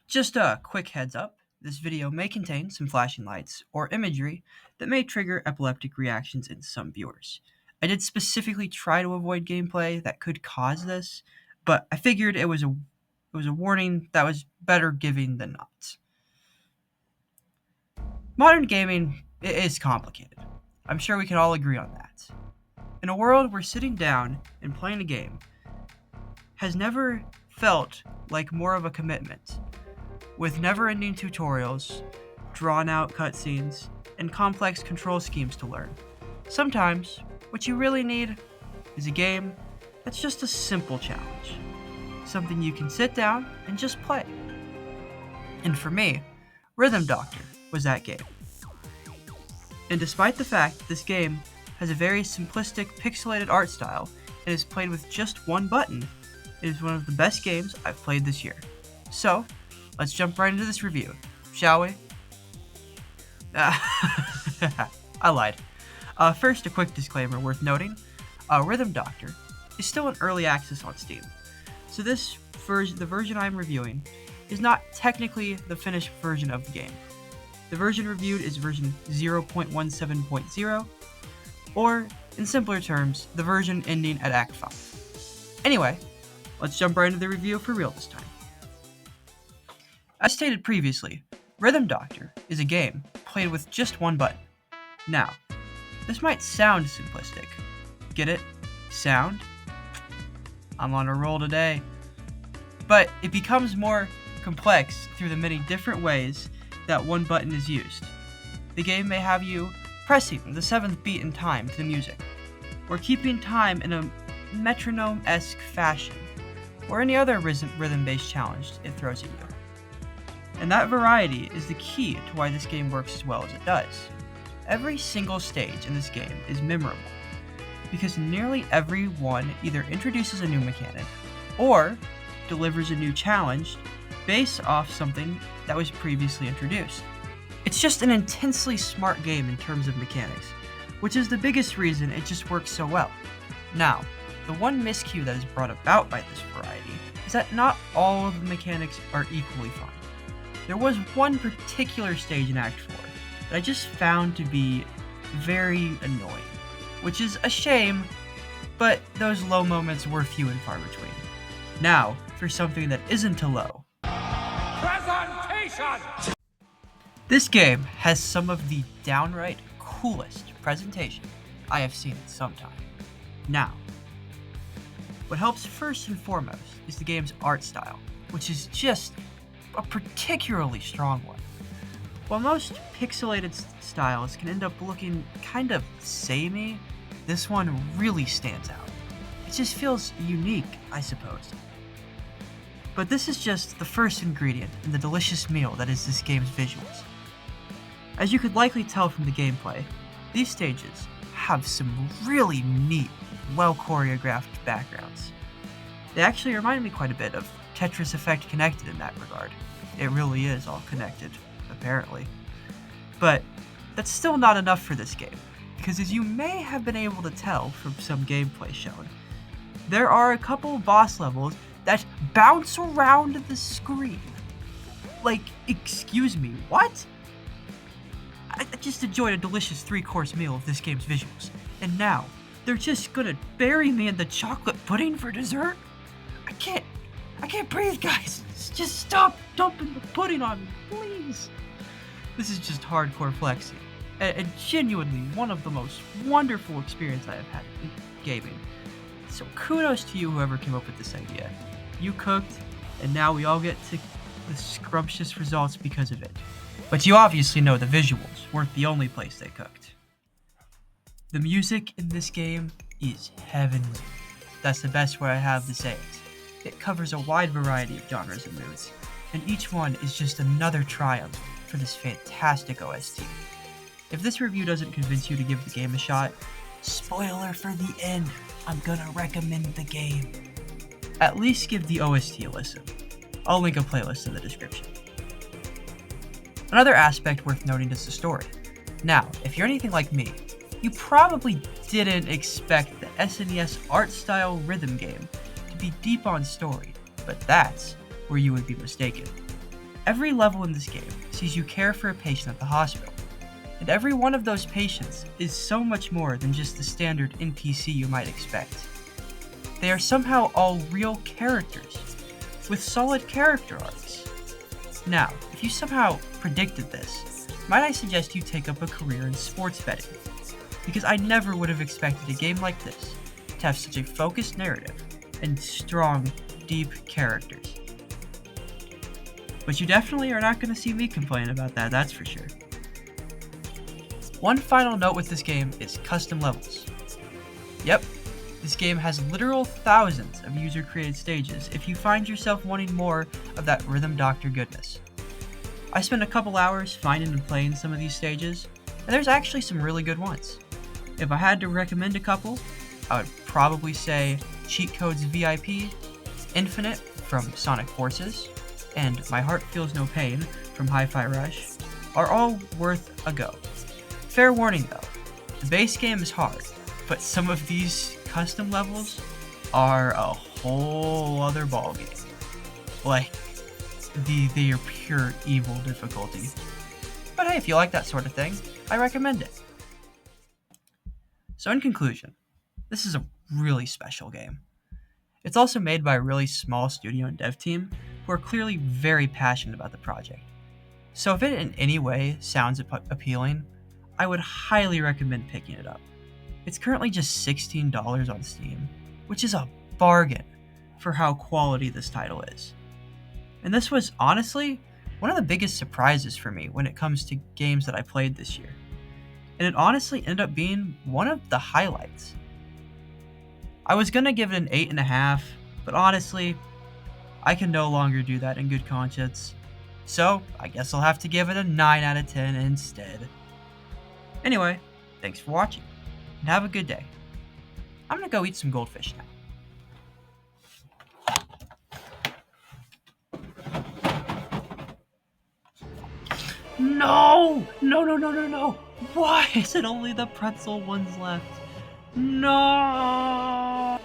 Just a quick heads up, this video may contain some flashing lights or imagery that may trigger epileptic reactions in some viewers. I did specifically try to avoid gameplay that could cause this, but I figured it was a warning that was better given than not. Modern gaming is complicated. I'm sure we can all agree on that. In a world where sitting down and playing a game has never felt like more of a commitment, with never-ending tutorials, drawn-out cutscenes, and complex control schemes to learn. Sometimes, what you really need is a game that's just a simple challenge. Something you can sit down and just play. And for me, Rythym Doctor was that game. And despite the fact this game has a very simplistic pixelated art style and is played with just one button, it is one of the best games I've played this year. So, let's jump right into this review, shall we? I lied. First, a quick disclaimer worth noting. Rythym Doctor is still in early access on Steam. So the version I'm reviewing, is not technically the finished version of the game. The version reviewed is version 0.17.0, or, in simpler terms, the version ending at Act 5. Anyway, let's jump right into the review for real this time. As stated previously, Rythym Doctor is a game played with just one button. Now, this might sound simplistic. Get it? Sound? I'm on a roll today. But it becomes more complex through the many different ways that one button is used. The game may have you pressing the 7th beat in time to the music, or keeping time in a metronome-esque fashion, or any other rhythm-based challenge it throws at you. And that variety is the key to why this game works as well as it does. Every single stage in this game is memorable, because nearly every one either introduces a new mechanic, or delivers a new challenge based off something that was previously introduced. It's just an intensely smart game in terms of mechanics, which is the biggest reason it just works so well. Now, the one miscue that is brought about by this variety is that not all of the mechanics are equally fun. There was one particular stage in Act 4 that I just found to be very annoying, which is a shame, but those low moments were few and far between. Now, for something that isn't a low. Presentation! This game has some of the downright coolest presentation I have seen in some time. Now, what helps first and foremost is the game's art style, which is just a particularly strong one. While most pixelated styles can end up looking kind of samey, this one really stands out. It just feels unique, I suppose. But this is just the first ingredient in the delicious meal that is this game's visuals. As you could likely tell from the gameplay, these stages have some really neat, well-choreographed backgrounds. They actually remind me quite a bit of Tetris Effect Connected in that regard. It really is all connected, apparently. But that's still not enough for this game, because as you may have been able to tell from some gameplay shown, there are a couple boss levels that bounce around the screen. Like, excuse me, what? I just enjoyed a delicious 3-course meal of this game's visuals, and now they're just gonna bury me in the chocolate pudding for dessert? I can't breathe, guys. Just stop dumping the pudding on me, please. This is just hardcore flexing, and genuinely one of the most wonderful experiences I have had in gaming. So kudos to you, whoever came up with this idea. You cooked, and now we all get to the scrumptious results because of it. But you obviously know the visuals weren't the only place they cooked. The music in this game is heavenly. That's the best way I have to say it. It covers a wide variety of genres and moods, and each one is just another triumph for this fantastic OST. If this review doesn't convince you to give the game a shot, spoiler for the end, I'm gonna recommend the game. At least give the OST a listen. I'll link a playlist in the description. Another aspect worth noting is the story. Now, if you're anything like me, you probably didn't expect the SNES art style rhythm game to be deep on story, but that's where you would be mistaken. Every level in this game sees you care for a patient at the hospital, and every one of those patients is so much more than just the standard NPC you might expect. They are somehow all real characters, with solid character arcs. Now, if you somehow predicted this, might I suggest you take up a career in sports betting, because I never would have expected a game like this to have such a focused narrative and strong, deep characters. But you definitely are not going to see me complain about that, that's for sure. One final note with this game is custom levels. Yep, this game has literal thousands of user-created stages if you find yourself wanting more of that Rythym Doctor goodness. I spent a couple hours finding and playing some of these stages, and there's actually some really good ones. If I had to recommend a couple, I would probably say Cheat Codes VIP, Infinite from Sonic Forces, and My Heart Feels No Pain from Hi-Fi Rush are all worth a go. Fair warning though, the base game is hard, but some of these custom levels are a whole other ballgame. Like, they are pure evil difficulty. But hey, if you like that sort of thing, I recommend it. So in conclusion, this is a really special game. It's also made by a really small studio and dev team who are clearly very passionate about the project. So if it in any way sounds appealing, I would highly recommend picking it up. It's currently just $16 on Steam, which is a bargain for how quality this title is. And this was honestly one of the biggest surprises for me when it comes to games that I played this year. And it honestly ended up being one of the highlights. I was gonna give it an 8.5, but honestly, I can no longer do that in good conscience. So I guess I'll have to give it a 9 out of 10 instead. Anyway, thanks for watching, and have a good day. I'm gonna go eat some goldfish now. No! No! Why is it only the pretzel ones left? No!